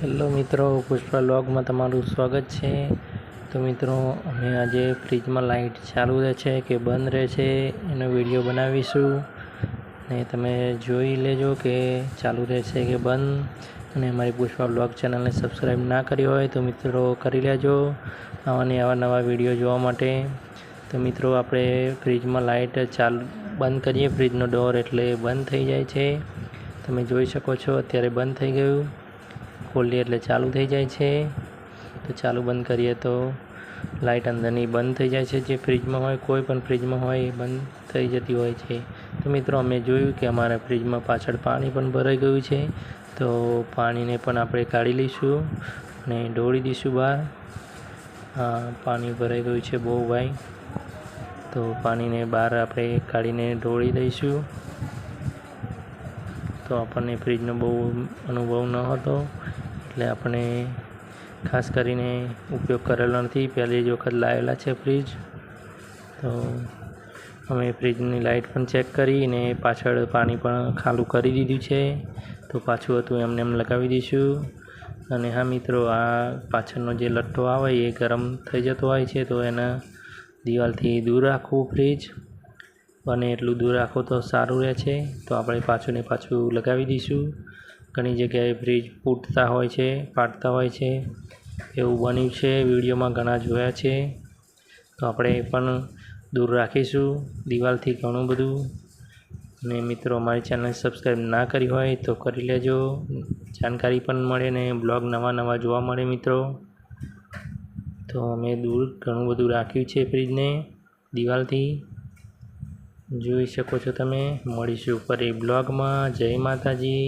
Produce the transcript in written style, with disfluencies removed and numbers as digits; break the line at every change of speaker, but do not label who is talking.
Hello મિત્રો, પુષ્પા વ્લોગમાં તમારું સ્વાગત છે। તો મિત્રો, અમે આજે ફ્રીજમાં લાઇટ ચાલુ રહે છે કે બંધ રહે છે એનો વિડીયો બનાવીશું ને તમે જોઈ લેજો કે ચાલુ રહેશે કે બંધ। અને અમારી પુષ્પા વ્લોગ ચેનલને સબસ્ક્રાઈબ ના કરી હોય તો મિત્રો કરી લેજો આવા નવા વિડીયો જોવા માટે। તો મિત્રો, આપણે ફ્રીજમાં લાઇટ બંધ કરીએ ફ્રીજનો ડોર એટલે બંધ થઈ જાય છે। તમે જોઈ શકો છો અત્યારે બંધ થઈ ગયું, ખોલીએ એટલે ચાલુ થઈ જાય છે। તો ચાલુ બંધ કરીએ તો લાઇટ અંદરની બંધ થઈ જાય છે, જે ફ્રીજમાં હોય કોઈ પણ ફ્રીજમાં હોય એ બંધ થઈ જતી હોય છે। તો મિત્રો, અમે જોયું કે અમારા ફ્રીજમાં પાછળ પાણી પણ ભરાઈ ગયું છે, તો પાણીને પણ આપણે કાઢી લઈશું અને ઢોળી દઈશું બહાર। પાણી ભરાઈ ગયું છે બહુ ભાઈ, તો પાણીને બહાર આપણે કાઢીને ઢોળી દઈશું। તો આપણને ફ્રીજનો બહુ અનુભવ ન હતો એટલે આપણે ખાસ કરીને ઉપયોગ કરેલો નથી, પહેલી જ વખત લાવેલા છે ફ્રીજ। તો અમે ફ્રીજની લાઇટ પણ ચેક કરી અને પાછળ પાણી પણ ખાલું કરી દીધું છે, તો પાછું હતું એમને એમ લગાવી દઈશું। અને હા મિત્રો, આ પાછળનો જે લઠ્ઠો આવે એ ગરમ થઈ જતો હોય છે, તો એના દિવાલથી દૂર રાખવું ફ્રીજ, બને એટલું દૂર રાખો તો સારું રહે છે। તો આપણે પાછું ને પાછું લગાવી દઈશું। ઘણી જગ્યાએ ફ્રીજ ફૂટતા હોય છે, ફાટતા હોય છે, એવું બન્યું છે, વિડીયોમાં ઘણા જોયા છે। તો આપણે પણ દૂર રાખીશું દિવાલથી ઘણું બધું। અને મિત્રો, અમારી ચેનલ સબસ્ક્રાઈબ ના કરી હોય તો કરી લેજો, જાણકારી પણ મળે ને બ્લોગ નવા જોવા મળે મિત્રો। તો અમે દૂર ઘણું બધું રાખ્યું છે ફ્રીજને દિવાલથી, જોઈ શકો છો તમે। મળીશું ફરી બ્લોગમાં। જય માતાજી।